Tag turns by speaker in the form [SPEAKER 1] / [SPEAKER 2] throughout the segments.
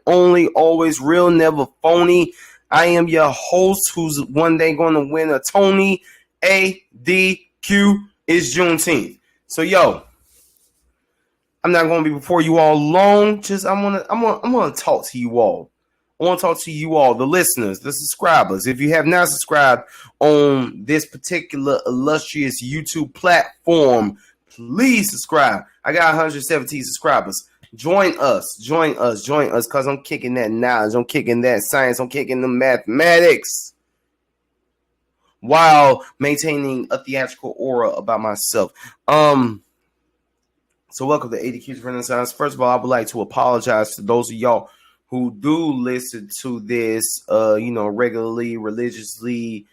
[SPEAKER 1] only, always real, never phony. I am your host who's one day going to win a Tony. ADQ is Juneteenth. So I'm not going to be before you all long. I'm gonna talk to you all. I want to talk to you all, the listeners, the subscribers. If you have not subscribed on this particular illustrious YouTube platform, please subscribe. I got 117 subscribers. Join us, because I'm kicking that knowledge. I'm kicking that science. I'm kicking the mathematics while maintaining a theatrical aura about myself. So welcome to ADQ'S Renaissance. First of all, I would like to apologize to those of y'all who do listen to this, regularly, religiously,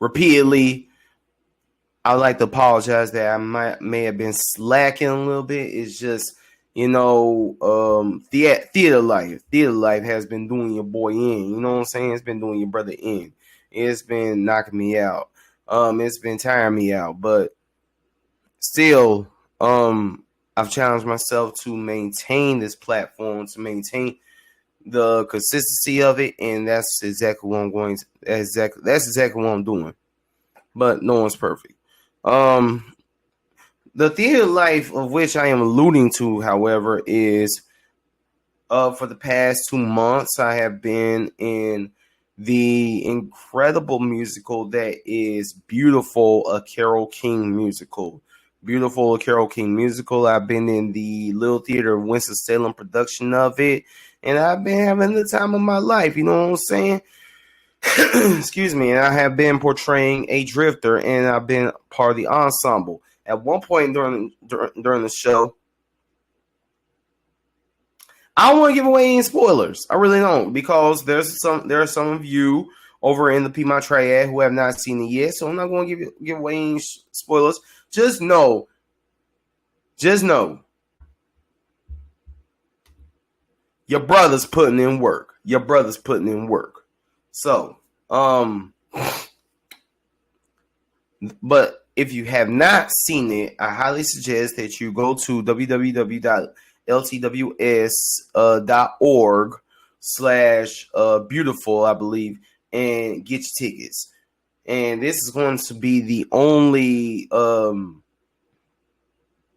[SPEAKER 1] repeatedly. I would like to apologize that I may have been slacking a little bit. It's just, theater life. Theater life has been doing your boy in. You know what I'm saying? It's been doing your brother in. It's been knocking me out. It's been tiring me out. But still, I've challenged myself to maintain this platform, to maintain the consistency of it, and that's exactly what I'm going to. That's exactly what I'm doing. But no one's perfect. The theater life of which I am alluding to, however, is for the past 2 months I have been in the incredible musical that is Beautiful, a Carole King musical. Beautiful, a Carole King musical. I've been in the Little Theater of Winston-Salem production of it, and I've been having the time of my life. You know what I'm saying? Excuse me. And I have been portraying a drifter, and I've been part of the ensemble. At one point during the show, I don't want to give away any spoilers. I really don't, because there are some of you over in the Piedmont Triad who have not seen it yet, so I'm not going to give away any spoilers. Just know, your brother's putting in work. So, but if you have not seen it, I highly suggest that you go to www.ltws.org/beautiful, I believe, and get your tickets. And this is going to be the only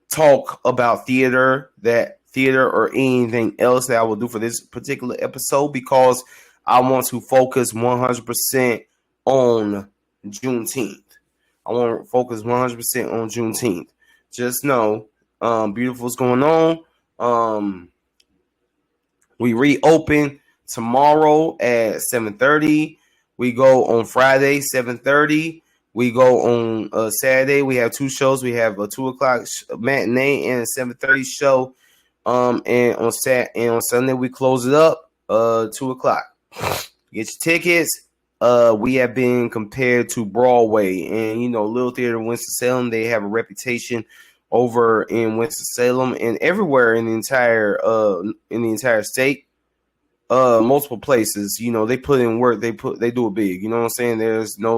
[SPEAKER 1] talk about theater or anything else that I will do for this particular episode, because I want to focus 100% on Juneteenth. Just know, Beautiful's going on. We reopen tomorrow at 7:30. We go on Friday, 7:30. We go on Saturday. We have 2 shows. We have a 2:00 matinee and a 7:30 show. And on Sunday we close it up 2:00. Get your tickets. We have been compared to Broadway, and Little Theater in Winston-Salem. They have a reputation over in Winston-Salem and everywhere in the entire state. Multiple places, they put in work. They do it big. You know what I'm saying? There's no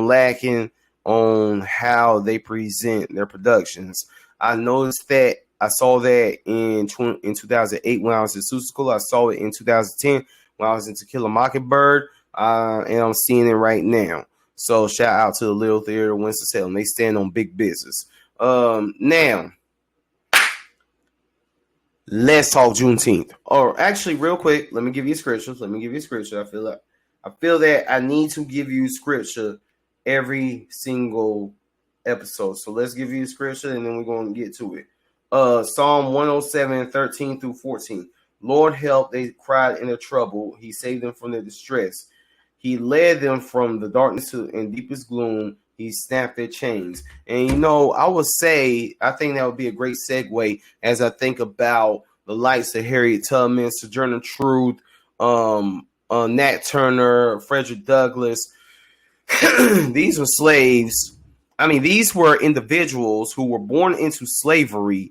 [SPEAKER 1] lacking on how they present their productions. I noticed that. I saw that in 2008 when I was in Sioux School. I saw it in 2010 when I was in To Kill a Mockingbird, and I'm seeing it right now. So shout out to the Little Theater of Winston-Salem. They stand on big business. Now, let's talk Juneteenth. Or actually, real quick, let me give you scriptures. I feel that I need to give you scripture every single episode. So let's give you scripture, and then we're going to get to it. Psalm 107, 13 through 14. Lord, help, they cried in their trouble. He saved them from their distress. He led them from the darkness and deepest gloom. He snapped their chains. And, I would say, I think that would be a great segue as I think about the likes of Harriet Tubman, Sojourner Truth, Nat Turner, Frederick Douglass. These were slaves. I mean, these were individuals who were born into slavery,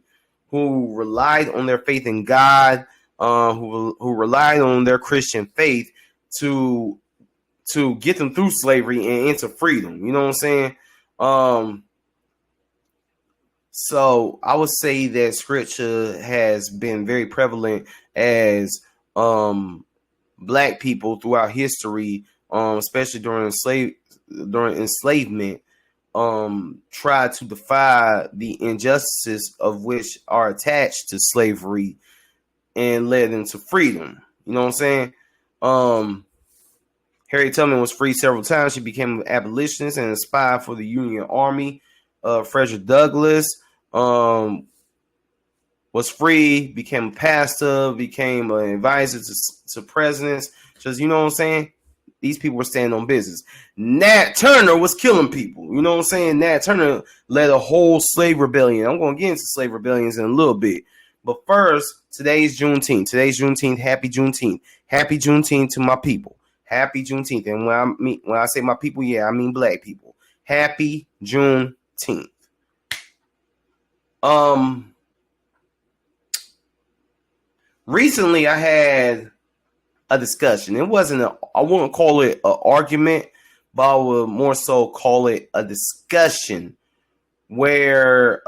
[SPEAKER 1] who relied on their faith in God, who relied on their Christian faith to get them through slavery and into freedom. You know what I'm saying? So I would say that scripture has been very prevalent as black people throughout history, especially during enslavement, tried to defy the injustices of which are attached to slavery and led them to freedom. You know what I'm saying? Harriet Tubman was freed several times. She became an abolitionist and a spy for the Union Army. Frederick Douglass was free, became a pastor, became an advisor to presidents. Just, you know what I'm saying? These people were standing on business. Nat Turner was killing people. You know what I'm saying? Nat Turner led a whole slave rebellion. I'm going to get into slave rebellions in a little bit. But first, today's Juneteenth. Today's Juneteenth. Happy Juneteenth. Happy Juneteenth to my people. Happy Juneteenth. And when I say my people, yeah, I mean black people. Happy Juneteenth. Recently I had a discussion. It wasn't I wouldn't call it an argument, but I would more so call it a discussion where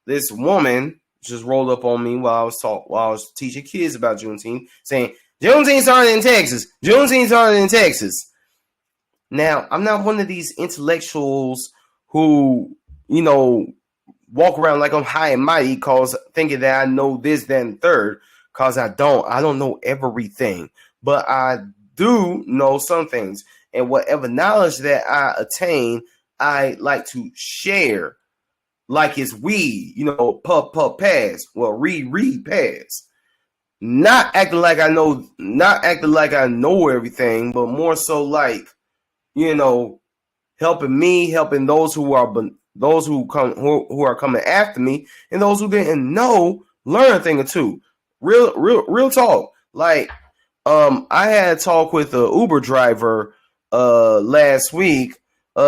[SPEAKER 1] this woman just rolled up on me while I was teaching kids about Juneteenth, saying Juneteenth started in Texas. Juneteenth started in Texas. Now, I'm not one of these intellectuals who, you know, walk around like I'm high and mighty cause thinking that I know this, that, and third, cause I don't know everything, but I do know some things, and whatever knowledge that I attain, I like to share like it's weed, you know, puff, pass, well, read, pass. Not acting like I know everything, but more so like, you know, helping those who are coming after me, and those who didn't know learn a thing or two. Real talk. Like, I had a talk with a Uber driver last week. He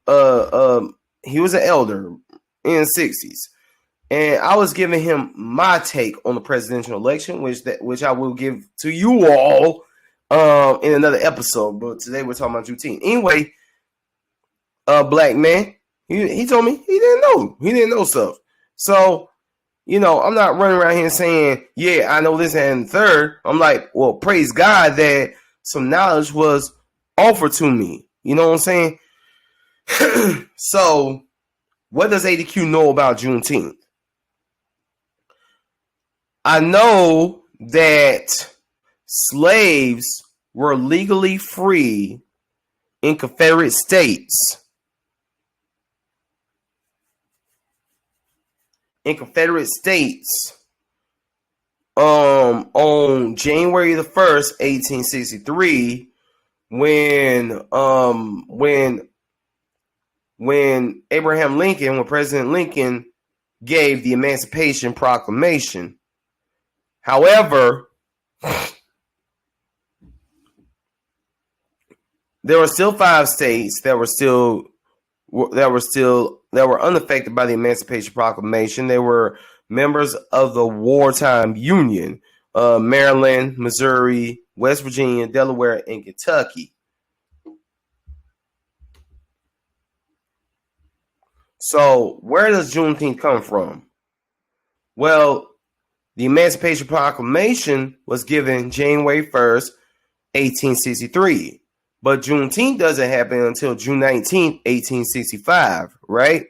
[SPEAKER 1] was an elder in the 60s. And I was giving him my take on the presidential election, which I will give to you all in another episode. But today we're talking about Juneteenth. Anyway, black man, he told me he didn't know stuff. So, you know, I'm not running around here saying, yeah, I know this and third. I'm like, well, praise God that some knowledge was offered to me. You know what I'm saying? So, what does ADQ know about Juneteenth? I know that slaves were legally free in Confederate states. On January the 1st, 1863, when President Lincoln gave the Emancipation Proclamation. However, there were still 5 states that were unaffected by the Emancipation Proclamation. They were members of the wartime Union: Maryland, Missouri, West Virginia, Delaware, and Kentucky. So, where does Juneteenth come from? Well, the Emancipation Proclamation was given January 1st, 1863. But Juneteenth doesn't happen until June 19th, 1865, right?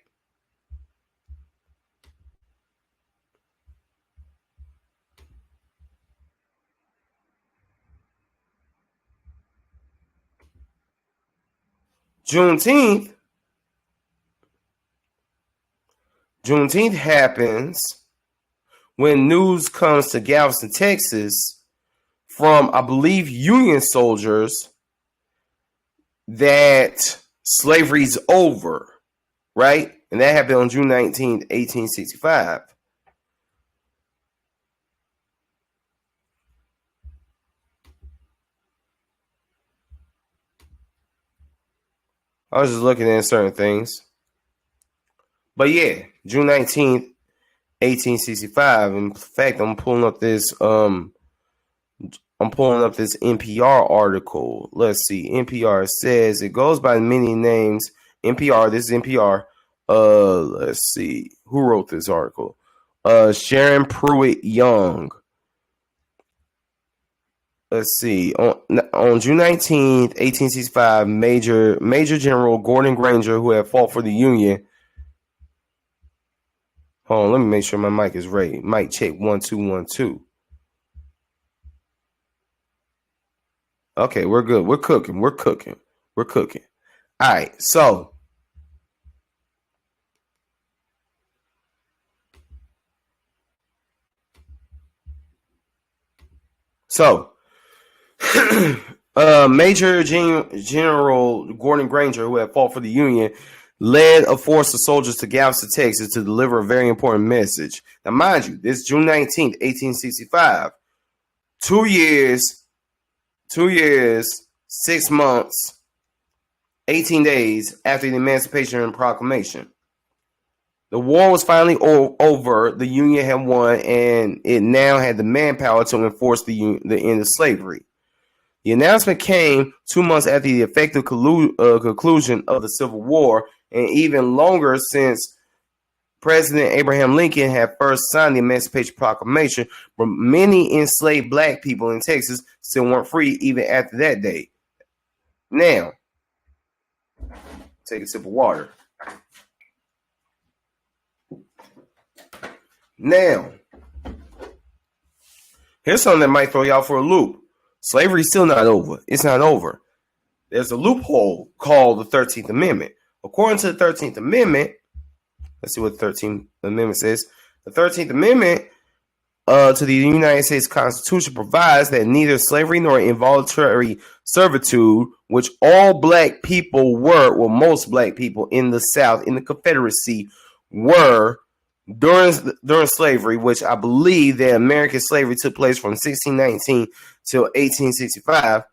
[SPEAKER 1] Juneteenth happens when news comes to Galveston, Texas, from, I believe, Union soldiers that slavery's over, right? And that happened on June 19th, 1865. I was just looking at certain things. But yeah, June 19th, 1865. In fact, I'm pulling up this NPR article. Let's see. NPR says it goes by many names. NPR, this is NPR. Let's see. Who wrote this article? Sharon Pruitt Young. Let's see. On June 19th, 1865, Major General Gordon Granger, who had fought for the Union. Hold on, let me make sure my mic is ready. Mic check 1 2 1 2. Okay, we're good. We're cooking. All right, so Major General Gordon Granger, who had fought for the Union, led a force of soldiers to Galveston, Texas, to deliver a very important message. Now, mind you, this is June 19th, 1865. 2 years, 6 months, 18 days after the Emancipation Proclamation. The war was finally over. The Union had won, and it now had the manpower to enforce the end of slavery. The announcement came 2 months after the effective conclusion of the Civil War, and even longer since President Abraham Lincoln had first signed the Emancipation Proclamation, but many enslaved black people in Texas still weren't free even after that day. Now, take a sip of water. Now, here's something that might throw y'all for a loop. Slavery's still not over. It's not over. There's a loophole called the 13th Amendment. According to the 13th Amendment, let's see what the 13th Amendment says. The 13th Amendment to the United States Constitution provides that neither slavery nor involuntary servitude, which all black people were, well, most black people in the South, in the Confederacy, were during slavery, which I believe that American slavery took place from 1619 till 1865.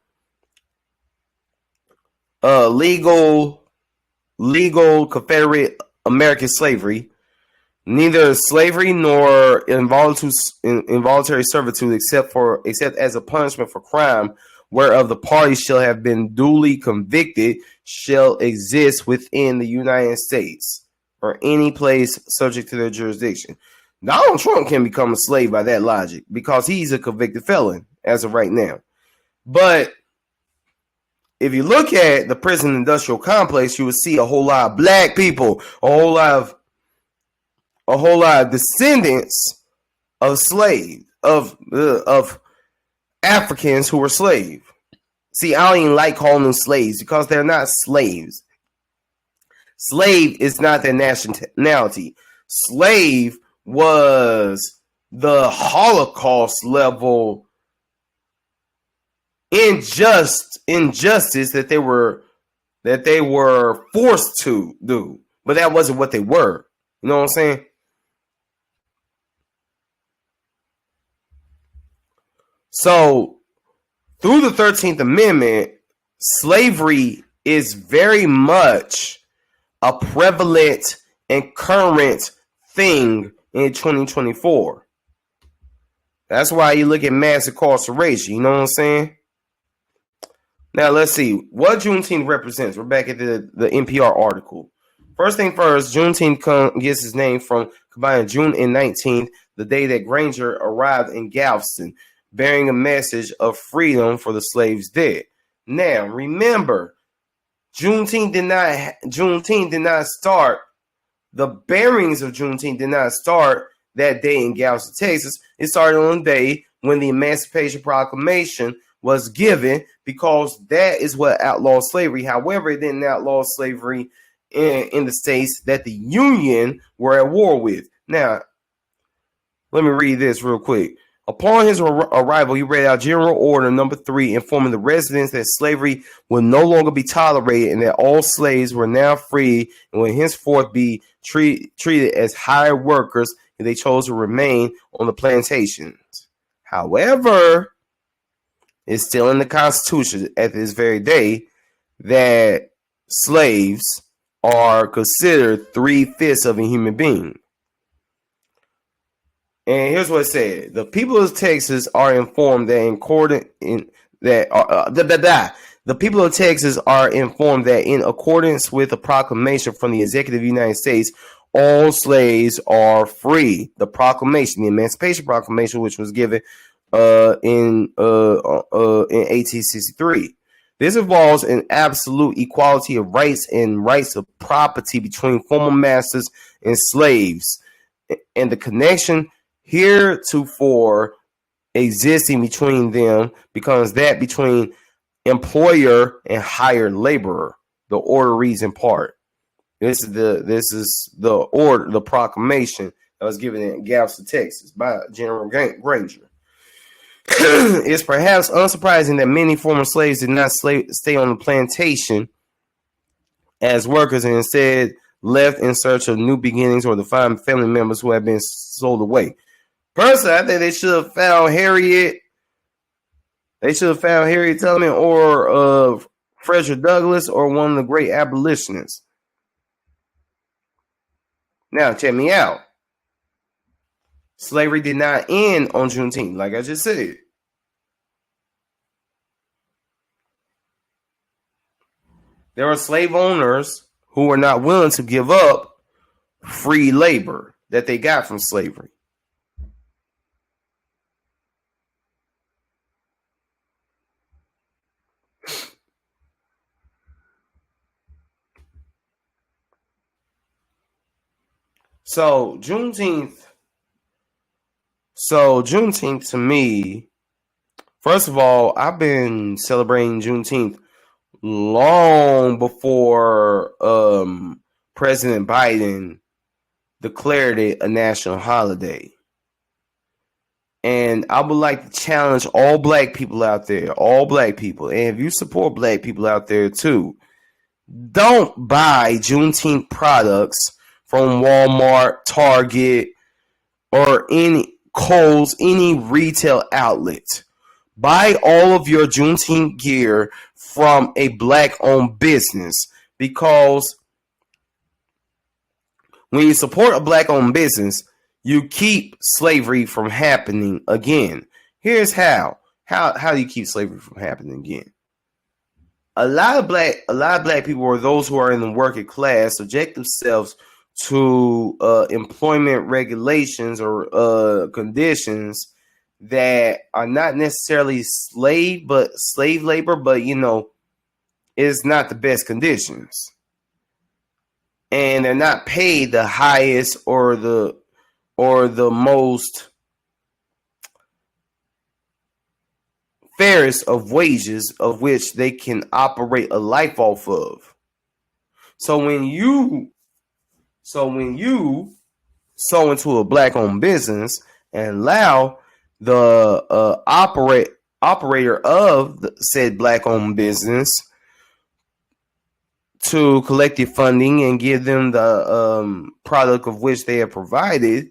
[SPEAKER 1] Legal Confederate American slavery, neither slavery nor involuntary servitude, except as a punishment for crime whereof the parties shall have been duly convicted, shall exist within the United States or any place subject to their jurisdiction. Donald Trump can become a slave by that logic because he's a convicted felon as of right now. But if you look at the prison industrial complex, you will see a whole lot of black people, a whole lot of descendants of slaves, of Africans who were slaves. See, I don't even like calling them slaves because they're not slaves. Slave is not their nationality. Slave was the Holocaust level injustice that they were forced to do, but that wasn't what they were. You know what I'm saying? So, through the 13th Amendment, slavery is very much a prevalent and current thing in 2024. That's why you look at mass incarceration. You know what I'm saying? Now, let's see what Juneteenth represents. We're back at the NPR article. First thing first, Juneteenth gets its name from combining June and 19th, the day that Granger arrived in Galveston, bearing a message of freedom for the slaves dead. Now, remember, Juneteenth did not start. The bearings of Juneteenth did not start that day in Galveston, Texas. It started on the day when the Emancipation Proclamation was given, because that is what outlawed slavery. However, it didn't outlaw slavery in the states that the Union were at war with. Now, let me read this real quick. Upon his arrival, he read out General Order Number 3, informing the residents that slavery will no longer be tolerated and that all slaves were now free and would henceforth be treated as hired workers if they chose to remain on the plantations. However, it's still in the Constitution at this very day that slaves are considered 3/5 of a human being. And here's what it said: the people of Texas are informed that The people of Texas are informed that in accordance with a proclamation from the Executive of the United States, all slaves are free. The proclamation, the Emancipation Proclamation, which was given in 1863. This involves an absolute equality of rights and rights of property between former masters and slaves, and the connection heretofore existing between them becomes that between employer and hired laborer. The order reads in part. This is the order, the proclamation that was given in Galveston, Texas, by General Granger. It's perhaps unsurprising that many former slaves did not stay on the plantation as workers and instead left in search of new beginnings or to find family members who had been sold away. Personally, I think they should have found Harriet. They should have found Harriet Tubman or Frederick Douglass or one of the great abolitionists. Now, check me out. Slavery did not end on Juneteenth, like I just said. There were slave owners who were not willing to give up free labor that they got from slavery. So Juneteenth to me, first of all, I've been celebrating Juneteenth long before President Biden declared it a national holiday. And I would like to challenge all black people out there, all black people, and if you support black people out there too, don't buy Juneteenth products from Walmart, Target, or any Kohl's, any retail outlet. Buy all of your Juneteenth gear from a black-owned business, because when you support a black-owned business, you keep slavery from happening again. Here's how. How do you keep slavery from happening again? A lot of black people, or those who are in the working class, subject themselves to employment regulations or conditions that are not necessarily slave labor, but it's not the best conditions, and they're not paid the highest or the most fairest of wages of which they can operate a life off of. So when you sow into a black-owned business and allow the operator of the said black-owned business to collect your funding and give them the product of which they have provided,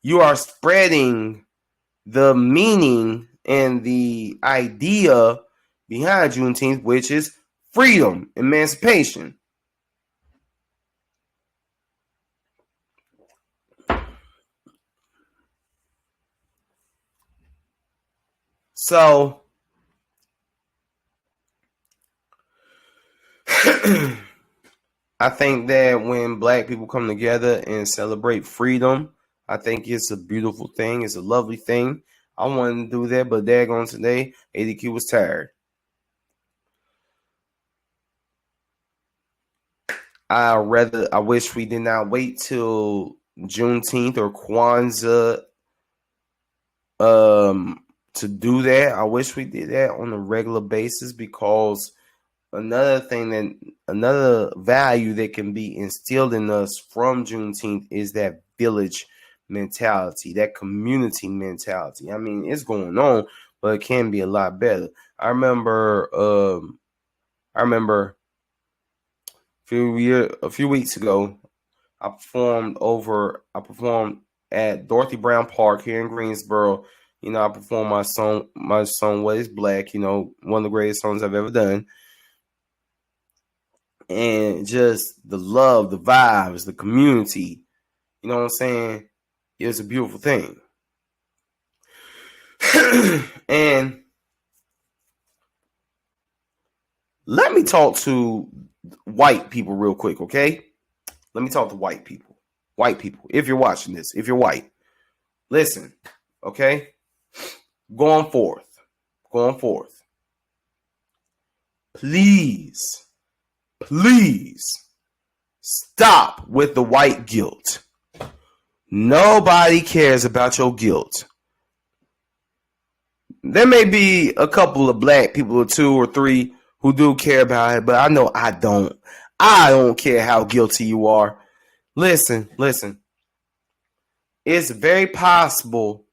[SPEAKER 1] you are spreading the meaning and the idea behind Juneteenth, which is freedom, emancipation. So I think that when black people come together and celebrate freedom, I think it's a beautiful thing. It's a lovely thing. I wanted to do that, but daggone today, ADQ was tired. I wish we did not wait till Juneteenth or Kwanzaa to do that. I wish we did that on a regular basis, because another value that can be instilled in us from Juneteenth is that village mentality, that community mentality. I mean, it's going on, but it can be a lot better. I remember a few weeks ago, I performed at Dorothy Brown Park here in Greensboro. I performed my song "What Is Black," one of the greatest songs I've ever done. And just the love, the vibes, the community, you know what I'm saying? It was a beautiful thing. And Let me talk to white people real quick, okay? Let me talk to white people. White people, if you're watching this, if you're white, listen, okay? Going forth. Please stop with the white guilt. Nobody cares about your guilt. There may be a couple of black people, or 2 or 3, who do care about it, but I know I don't. I don't care how guilty you are. Listen. It's very possible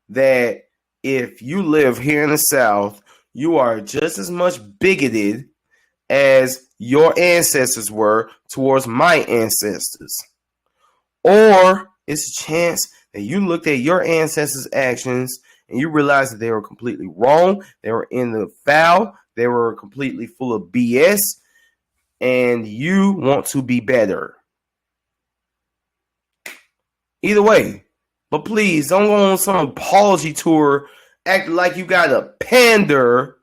[SPEAKER 1] that if you live here in the South, you are just as much bigoted as your ancestors were towards my ancestors. Or it's a chance that you looked at your ancestors' actions and you realized that they were completely wrong. They were in the foul. They were completely full of BS. And you want to be better. Either way. But please, don't go on some apology tour acting like you got to pander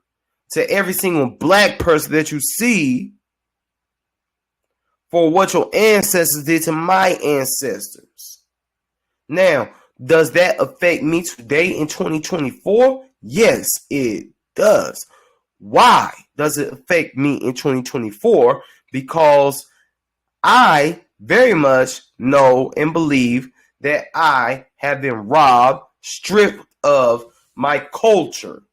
[SPEAKER 1] to every single black person that you see for what your ancestors did to my ancestors. Now, does that affect me today in 2024? Yes, it does. Why does it affect me in 2024? Because I very much know and believe that I have been robbed, stripped of my culture.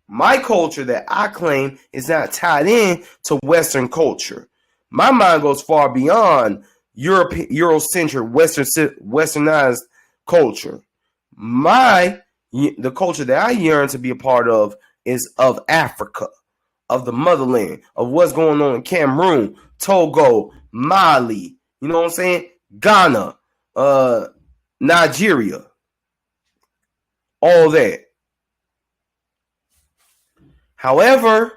[SPEAKER 1] My culture that I claim is not tied in to Western culture. My mind goes far beyond Eurocentric, westernized culture. The culture that I yearn to be a part of is of Africa, of the motherland, of what's going on in Cameroon, Togo, Mali, you know what I'm saying? Ghana, Nigeria, all that. However,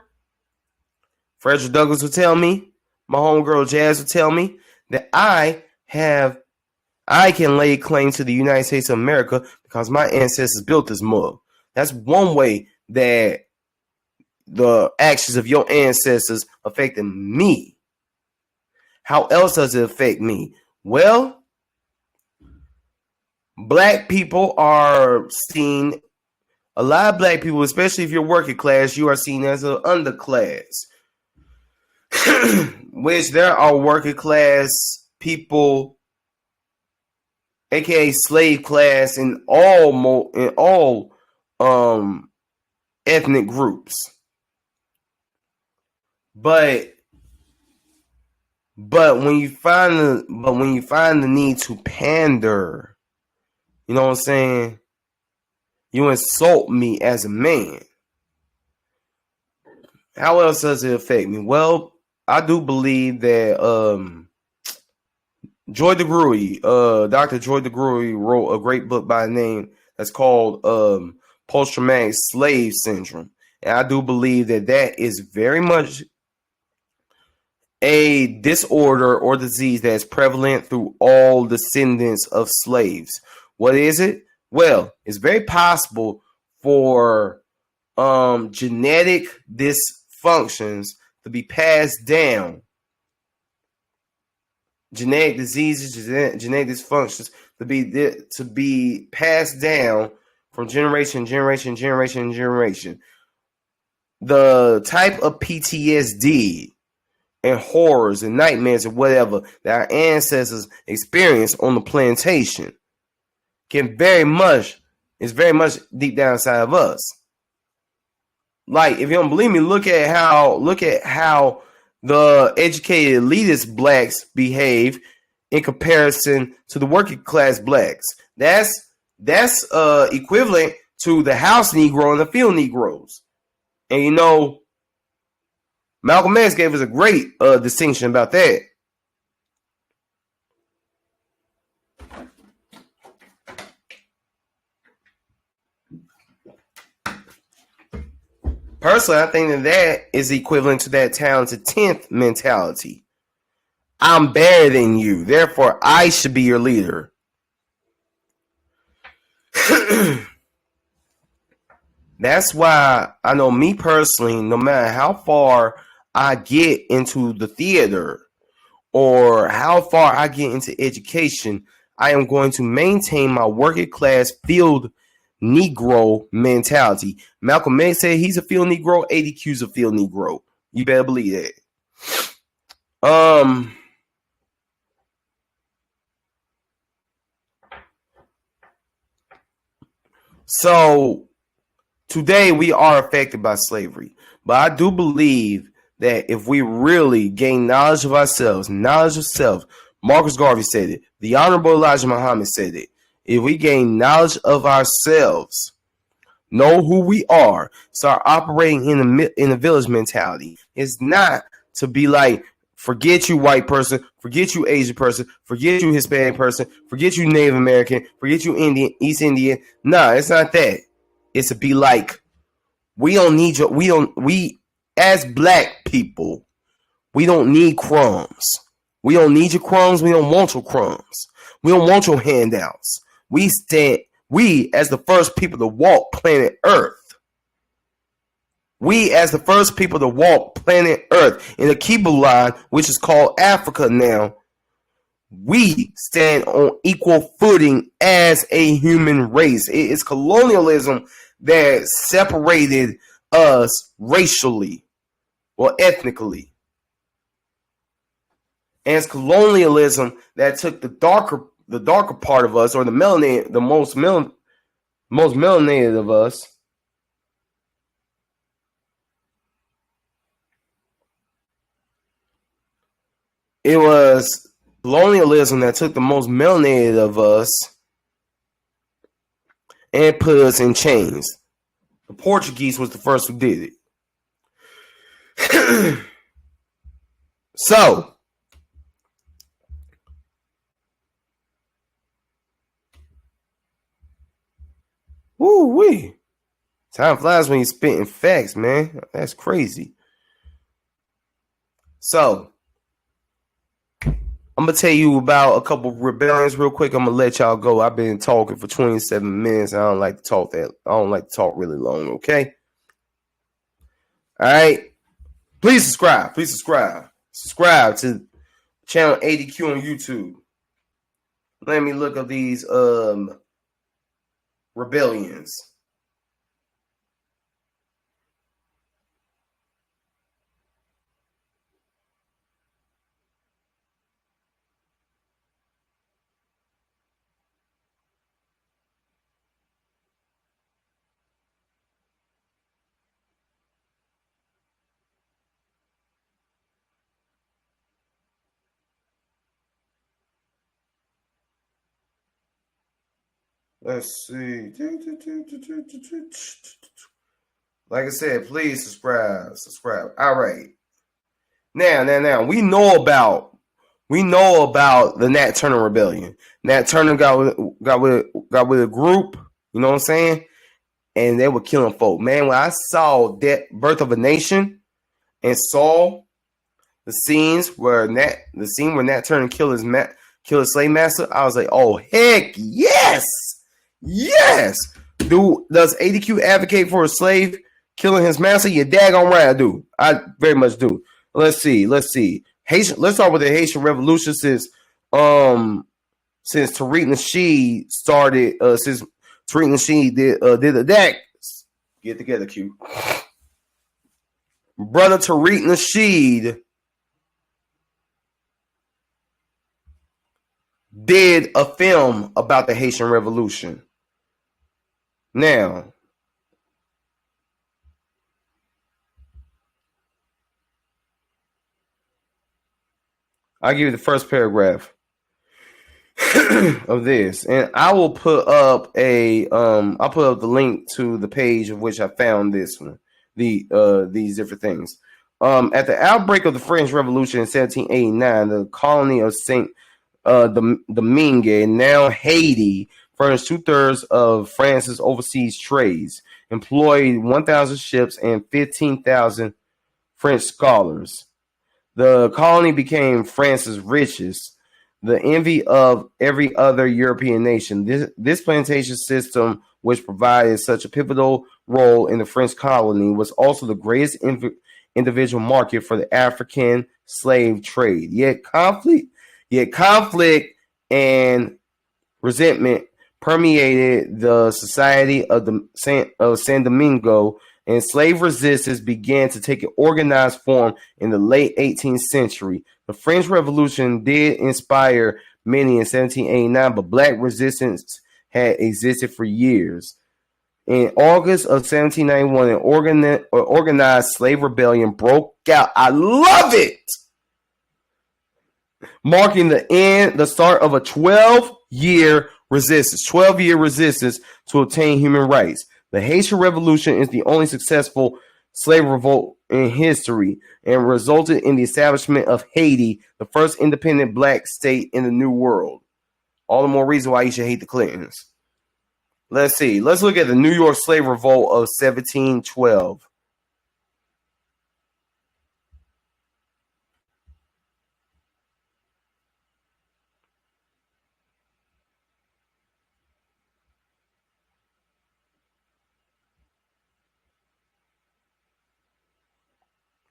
[SPEAKER 1] Frederick Douglass will tell me, my homegirl Jazz will tell me that I can lay claim to the United States of America because my ancestors built this mug. That's one way that the actions of your ancestors affected me. How else does it affect me? Well, black people are seen, a lot of black people, especially if you're working class, you are seen as an underclass. Which there are working class people, aka slave class, in all ethnic groups. But when you find the need to pander, you know what I'm saying? You insult me as a man. How else does it affect me? Well, I do believe that Joy DeGruy, Dr. Joy DeGruy wrote a great book by name that's called Post-Traumatic Slave Syndrome. And I do believe that is very much a disorder or disease that is prevalent through all descendants of slaves. What is it? Well, it's very possible for genetic dysfunctions to be passed down. Genetic diseases, genetic dysfunctions to be passed down from generation. The type of PTSD and horrors and nightmares or whatever that our ancestors experienced on the plantation is very much deep down inside of us. Like, if you don't believe me, look at how the educated elitist blacks behave in comparison to the working class blacks. That's equivalent to the house Negro and the field Negroes. And you know, Malcolm X gave us a great distinction about that. Personally, I think that is equivalent to that talented 10th mentality. I'm better than you, therefore I should be your leader. That's why I know, me personally, no matter how far I get into the theater or how far I get into education, I am going to maintain my working class field Negro mentality. Malcolm X said he's a field Negro. ADQ's a field Negro. You better believe that. So today we are affected by slavery, but I do believe that if we really gain knowledge of ourselves, knowledge of self, Marcus Garvey said it, the Honorable Elijah Muhammad said it, if we gain knowledge of ourselves, know who we are, start operating in the village mentality, it's not to be like, forget you white person, forget you Asian person, forget you Hispanic person, forget you Native American, forget you Indian, East Indian. Nah, it's not that. It's to be like, we don't need your, we as black people, we don't need crumbs. We don't need your crumbs. We don't want your crumbs. We don't want your handouts. We as the first people to walk planet Earth. We as the first people to walk planet Earth in the Kibu line, which is called Africa now, we stand on equal footing as a human race. It is colonialism that separated us racially or ethnically. And it's colonialism that took the darker part of us, or the melanated, the most melanated of us, it was colonialism that took the most melanated of us and put us in chains. The Portuguese was the first who did it. So, woo-wee. Time flies when you're spitting facts, man. That's crazy. So, I'm going to tell you about a couple of rebellions real quick. I'm going to let y'all go. I've been talking for 27 minutes. I don't like to talk really long, okay? All right. Please subscribe. Subscribe to channel ADQ on YouTube. Let me look at these rebellions. Let's see. Like I said, please subscribe. All right. Now we know about the Nat Turner rebellion. Nat Turner got with a group, you know what I'm saying? And they were killing folk. Man, when I saw that Birth of a Nation and saw the scene where Nat Turner killed his slave master, I was like, oh heck yes! Yes! Does ADQ advocate for a slave killing his master? You daggone right I do. I very much do. Let's see. Haitian. Let's start with the Haitian Revolution since Tariq Nasheed started. Since Tariq Nasheed did the deck. Get together, Q. Brother Tariq Nasheed did a film about the Haitian Revolution. Now, I'll give you the first paragraph of this, and I will put up I'll put up the link to the page of which I found this one, these different things. At the outbreak of the French Revolution in 1789, the colony of Saint Domingue, now Haiti, furnished 2/3 of France's overseas trades, employed 1,000 ships and 15,000 French scholars. The colony became France's richest, the envy of every other European nation. This plantation system, which provided such a pivotal role in the French colony, was also the greatest individual market for the African slave trade. Yet conflict and resentment permeated the society of San Domingo, and slave resistance began to take an organized form in the late 18th century. The French Revolution did inspire many in 1789, but black resistance had existed for years. In August of 1791, an organized slave rebellion broke out. I love it! Marking the start of a 12-year resistance to obtain human rights. The Haitian Revolution is the only successful slave revolt in history and resulted in the establishment of Haiti, the first independent black state in the New World. All the more reason why you should hate the Clintons. Let's see. Let's look at the New York Slave Revolt of 1712.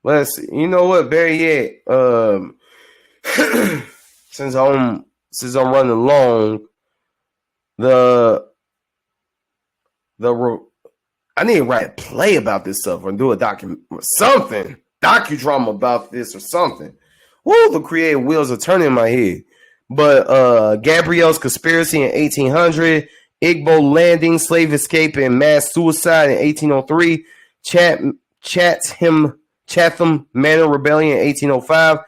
[SPEAKER 1] Let's see. You know what? Better yet, since I'm running along, I need to write a play about this stuff or do a docudrama about this or something. Woo, the creative wheels are turning in my head. But Gabrielle's conspiracy in 1800, Igbo landing, slave escape, and mass suicide in 1803, Chatham Manor Rebellion in 1805,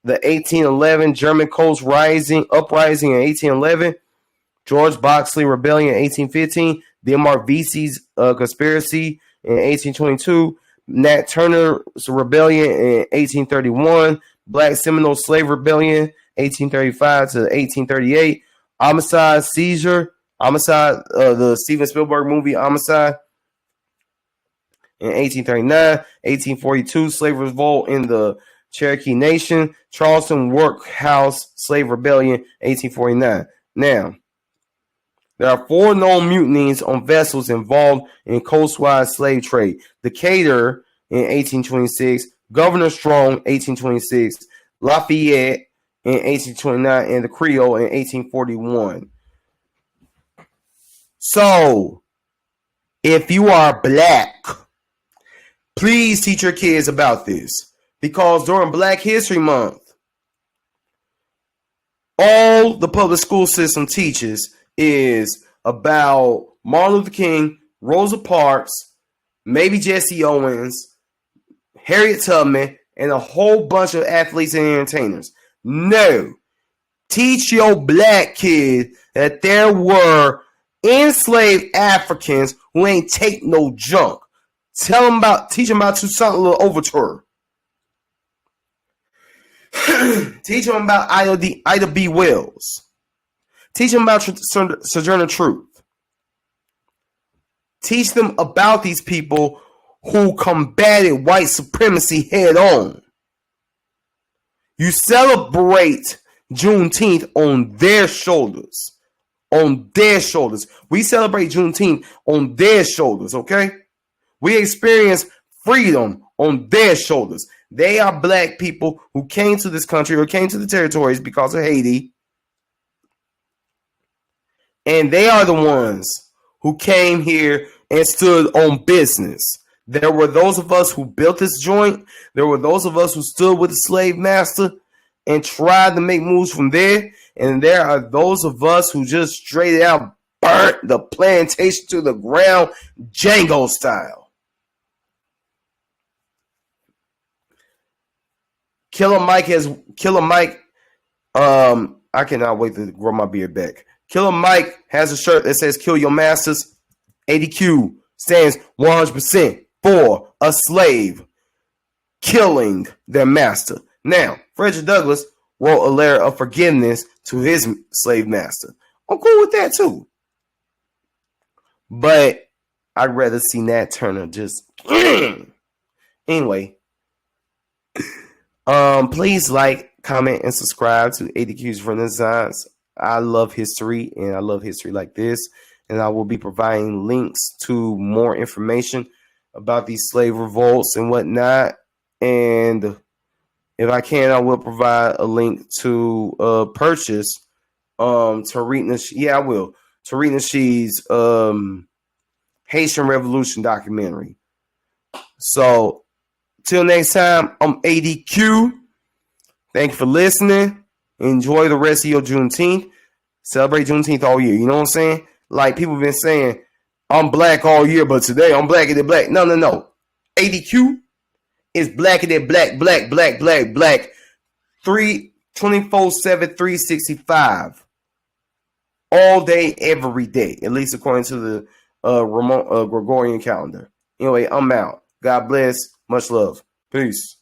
[SPEAKER 1] the 1811 German Coast uprising in 1811, George Boxley Rebellion in 1815, Denmark Vesey's conspiracy in 1822, Nat Turner's Rebellion in 1831, Black Seminole Slave Rebellion 1835 to 1838, Homicide, the Steven Spielberg movie Homicide in 1839, 1842 Slave Revolt in the Cherokee Nation, Charleston Workhouse Slave Rebellion 1849. Now, there are 4 known mutinies on vessels involved in coastwise slave trade. Decatur in 1826, Governor Strong 1826, Lafayette in 1829, and the Creole in 1841. So, if you are black, please teach your kids about this, because during Black History Month, all the public school system teaches is about Martin Luther King, Rosa Parks, maybe Jesse Owens, Harriet Tubman, and a whole bunch of athletes and entertainers. No. Teach your black kid that there were enslaved Africans who ain't take no junk. Teach them about Toussaint Louverture. Teach them about Ida B. Wells. Teach them about Sojourner Truth. Teach them about these people who combated white supremacy head on. You celebrate Juneteenth on their shoulders. On their shoulders. We celebrate Juneteenth on their shoulders, okay? We experience freedom on their shoulders. They are black people who came to this country or came to the territories because of Haiti. And they are the ones who came here and stood on business. There were those of us who built this joint. There were those of us who stood with the slave master and tried to make moves from there. And there are those of us who just straight out burnt the plantation to the ground, Django style. Killer Mike, I cannot wait to grow my beard back. Killer Mike has a shirt that says "Kill Your Masters." ADQ stands 100% for a slave killing their master. Now, Frederick Douglass wrote a letter of forgiveness to his slave master. I'm cool with that too. But I'd rather see Nat Turner just anyway. Please like, comment, and subscribe to ADQ's Renaissance. I love history, and I love history like this. And I will be providing links to more information about these slave revolts and whatnot And if I can, I will provide a link to purchase Tariq Nasheed. Yeah, I will. Tariq Nasheed's Haitian Revolution documentary. So till next time, I'm ADQ. Thank you for listening. Enjoy the rest of your Juneteenth. Celebrate Juneteenth all year. You know what I'm saying? Like people have been saying, I'm black all year, but today I'm blacker than black. No. ADQ is blacker than black. 24/7, 365. All day, every day. At least according to the Gregorian calendar. Anyway, I'm out. God bless. Much love. Peace.